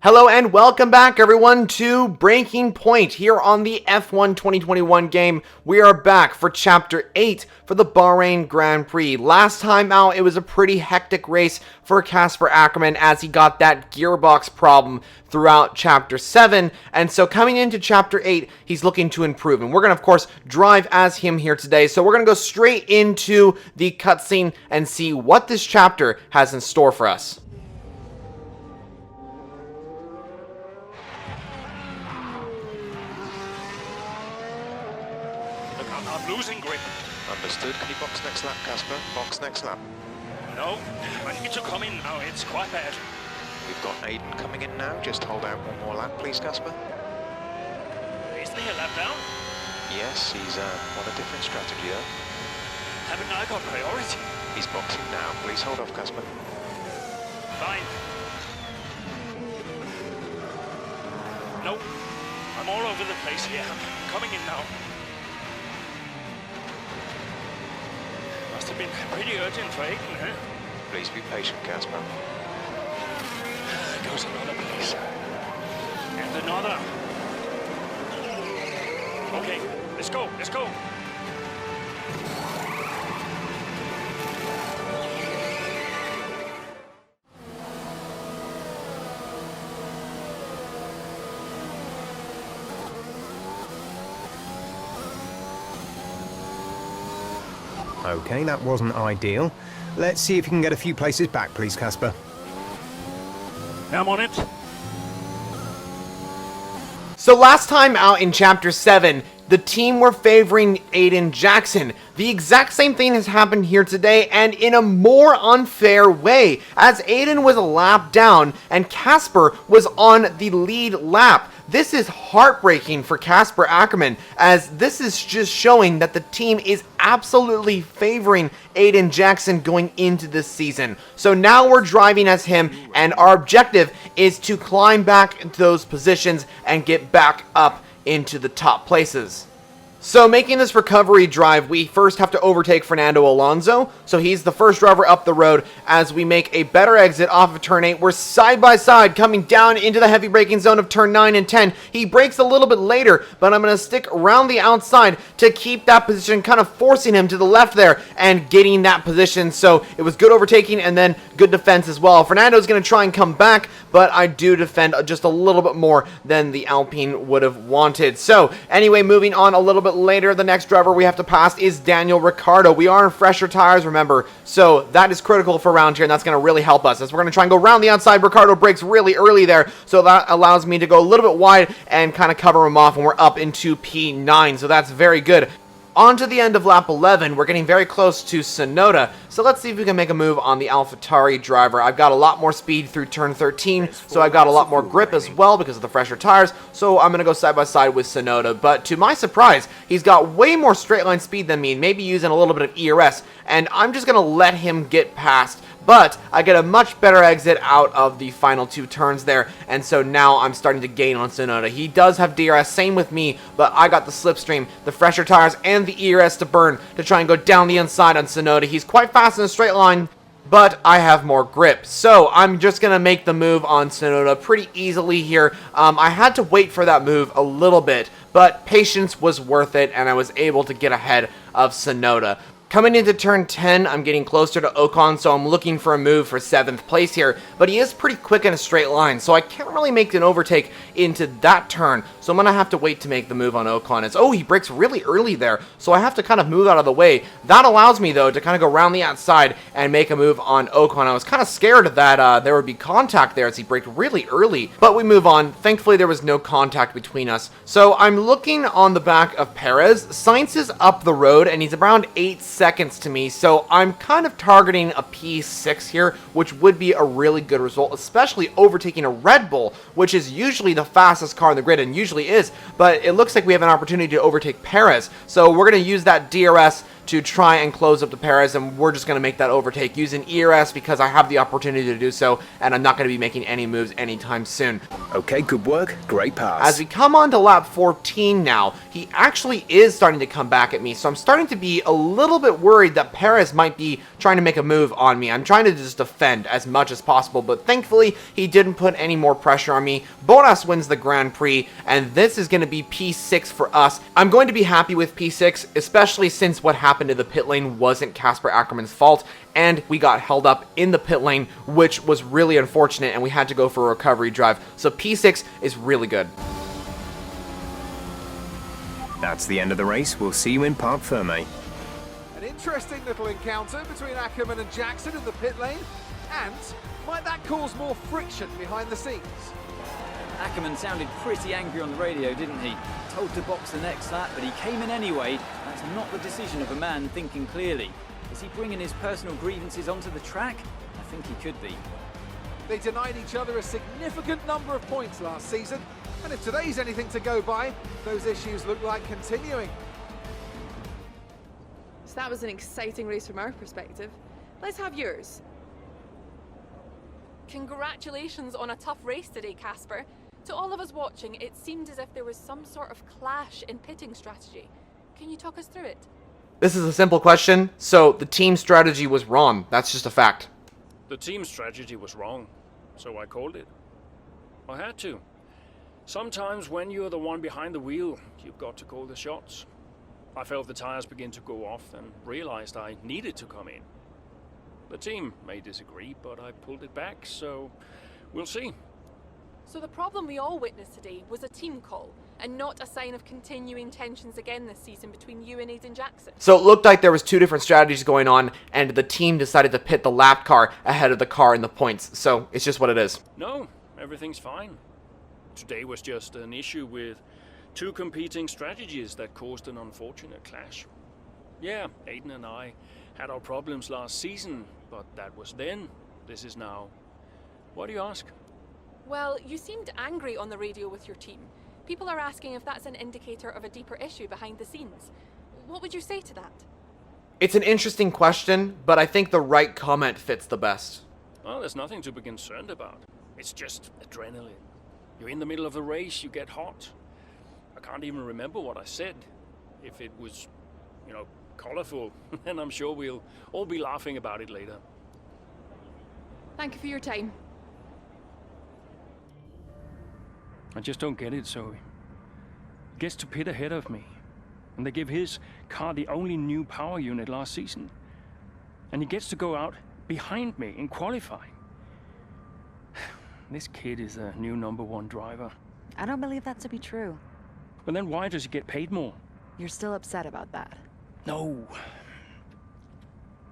Hello and welcome back everyone to Breaking Point here on the F1 2021 game. We are back for Chapter 8 for the Bahrain Grand Prix. Last time out it was a pretty hectic race for Casper Akkerman as he got that gearbox problem throughout Chapter 7. And so coming into Chapter 8 he's looking to improve. And we're going to of course drive as him here today. So we're going to go straight into the cutscene and see what this chapter has in store for us. I'm losing grip. Understood. Can you box next lap, Casper? Box next lap. No, I need to come in now. It's quite bad. We've got Aiden coming in now. Just hold out one more lap, please, Casper. Isn't he a lap down? Yes, he's on a different strategy, though. Haven't I got priority? He's boxing now. Please hold off, Casper. Fine. Nope. I'm all over the place here. I'm coming in now. Must have been pretty urgent for Aiden, huh? Please be patient, Casper. There goes another place. And another. Okay, let's go, let's go. Okay, that wasn't ideal. Let's see if you can get a few places back, please, Casper. I'm on it. So last time out in Chapter 7, the team were favoring Aiden Jackson. The exact same thing has happened here today, and in a more unfair way, as Aiden was a lap down and Casper was on the lead lap. This is heartbreaking for Casper Akkerman, as this is just showing that the team is absolutely favoring Aiden Jackson going into this season. So now we're driving as him, and our objective is to climb back into those positions and get back up into the top places. So making this recovery drive, we first have to overtake Fernando Alonso. So he's the first driver up the road as we make a better exit off of turn 8. We're side by side coming down into the heavy braking zone of turn 9 and 10. He brakes a little bit later, but I'm going to stick around the outside to keep that position, kind of forcing him to the left there and getting that position. So it was good overtaking and then good defense as well. Fernando's going to try and come back, but I do defend just a little bit more than the Alpine would have wanted. So anyway, moving on a little bit later, the next driver we have to pass is Daniel Ricciardo. We are in fresher tires, remember, so that is critical for around here, and that's going to really help us as we're going to try and go around the outside. Ricciardo brakes really early there, so that allows me to go a little bit wide and kind of cover him off when we're up into P9, so that's very good. On to the end of lap 11, we're getting very close to Sonoda, so let's see if we can make a move on the AlphaTauri driver. I've got a lot more speed through turn 13, so I've got a lot more grip as well because of the fresher tires, so I'm going to go side by side with Sonoda. But to my surprise, he's got way more straight line speed than me, maybe using a little bit of ERS, and I'm just going to let him get past. But I get a much better exit out of the final two turns there, and so now I'm starting to gain on Sonoda. He does have DRS, same with me, but I got the slipstream, the fresher tires, and the ERS to burn to try and go down the inside on Sonoda. He's quite fast in a straight line, but I have more grip. So I'm just going to make the move on Sonoda pretty easily here. I had to wait for that move a little bit, but patience was worth it, and I was able to get ahead of Sonoda. Coming into turn 10, I'm getting closer to Ocon, so I'm looking for a move for 7th place here, but he is pretty quick in a straight line, so I can't really make an overtake into that turn, so I'm going to have to wait to make the move on Ocon. Oh, he brakes really early there, so I have to kind of move out of the way. That allows me, though, to kind of go around the outside and make a move on Ocon. I was kind of scared that there would be contact there as he braked really early, but we move on. Thankfully, there was no contact between us. So I'm looking on the back of Perez. Sainz is up the road, and he's around 8 seconds to me, so I'm kind of targeting a P6 here, which would be a really good result, especially overtaking a Red Bull, which is usually the fastest car in the grid, and usually is, but it looks like we have an opportunity to overtake Perez, so we're going to use that DRS to try and close up the Perez, and we're just going to make that overtake using ERS because I have the opportunity to do so, and I'm not going to be making any moves anytime soon. Okay, good work. Great pass. As we come on to lap 14 now, he actually is starting to come back at me, so I'm starting to be a little bit worried that Perez might be trying to make a move on me. I'm trying to just defend as much as possible, but thankfully he didn't put any more pressure on me. Bottas wins the Grand Prix, and this is going to be P6 for us. I'm going to be happy with P6, especially since what happened to the pit lane wasn't Casper Akkerman's fault, and we got held up in the pit lane, which was really unfortunate, and we had to go for a recovery drive. So P6 is really good. That's the end of the race. We'll see you in Parc Ferme. An interesting little encounter between Akkerman and Jackson in the pit lane, and might that cause more friction behind the scenes? Akkerman sounded pretty angry on the radio, didn't he? Told to box the next lap, but he came in anyway. That's not the decision of a man thinking clearly. Is he bringing his personal grievances onto the track? I think he could be. They denied each other a significant number of points last season, and if today's anything to go by, those issues look like continuing. So that was an exciting race from our perspective. Let's have yours. Congratulations on a tough race today, Casper. To all of us watching, it seemed as if there was some sort of clash in pitting strategy. Can you talk us through it? This is a simple question, so the team strategy was wrong. That's just a fact. The team strategy was wrong, so I called it. I had to. Sometimes when you're the one behind the wheel, you've got to call the shots. I felt the tires begin to go off and realized I needed to come in. The team may disagree, but I pulled it back, so we'll see. So the problem we all witnessed today was a team call, and not a sign of continuing tensions again this season between you and Aiden Jackson. So it looked like there was two different strategies going on, and the team decided to pit the lap car ahead of the car in the points. So it's just what it is. No, everything's fine. Today was just an issue with two competing strategies that caused an unfortunate clash. Yeah, Aiden and I had our problems last season, but that was then. This is now. Why do you ask? Well, you seemed angry on the radio with your team. People are asking if that's an indicator of a deeper issue behind the scenes. What would you say to that? It's an interesting question, but I think the right comment fits the best. Well, there's nothing to be concerned about. It's just adrenaline. You're in the middle of the race, you get hot. I can't even remember what I said. If it was, colorful, then I'm sure we'll all be laughing about it later. Thank you for your time. I just don't get it, Zoe. He gets to pit ahead of me, and they give his car the only new power unit last season. And he gets to go out behind me in qualifying. This kid is the new #1 driver. I don't believe that to be true. But then why does he get paid more? You're still upset about that. No.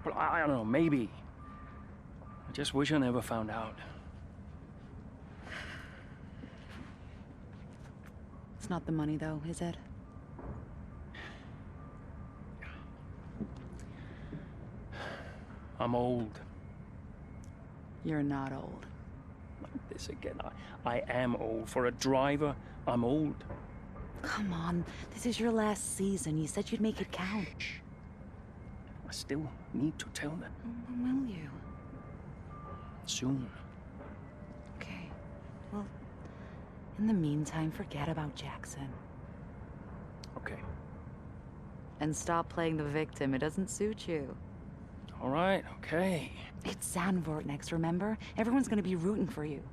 Well, I don't know, maybe. I just wish I never found out. It's not the money, though, is it? I'm old. You're not old. Like this again. I am old. For a driver, I'm old. Come on, this is your last season. You said you'd make it count. I still need to tell them. When will you? Soon. Okay. Well, in the meantime, forget about Jackson. Okay. And stop playing the victim. It doesn't suit you. All right, okay. It's Zandvoort next, remember? Everyone's gonna be rooting for you.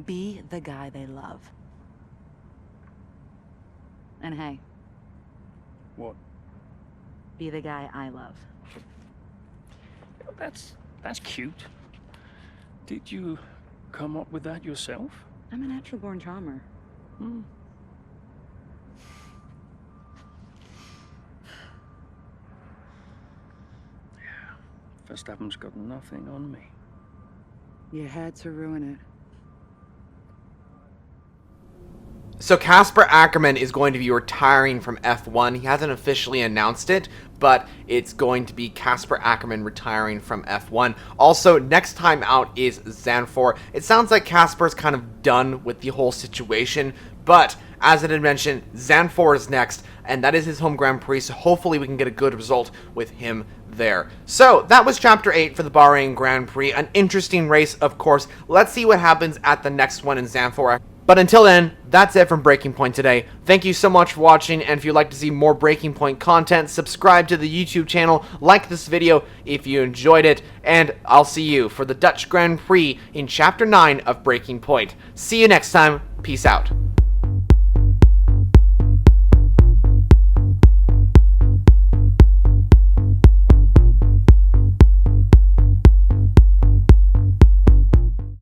Be the guy they love. And hey. What? Be the guy I love. That's cute. Did you come up with that yourself? I'm a natural-born charmer. Verstappen's got nothing on me. You had to ruin it. So Casper Akkerman is going to be retiring from F1. He hasn't officially announced it, but it's going to be Casper Akkerman retiring from F1. Also, next time out is Zandvoort. It sounds like Casper's kind of done with the whole situation, but as I did mention, Zandvoort is next, and that is his home Grand Prix, so hopefully we can get a good result with him there. So, that was Chapter 8 for the Bahrain Grand Prix. An interesting race, of course. Let's see what happens at the next one in Zandvoort. But until then, that's it from Breaking Point today. Thank you so much for watching, and if you'd like to see more Breaking Point content, subscribe to the YouTube channel, like this video if you enjoyed it, and I'll see you for the Dutch Grand Prix in Chapter 9 of Breaking Point. See you next time. Peace out.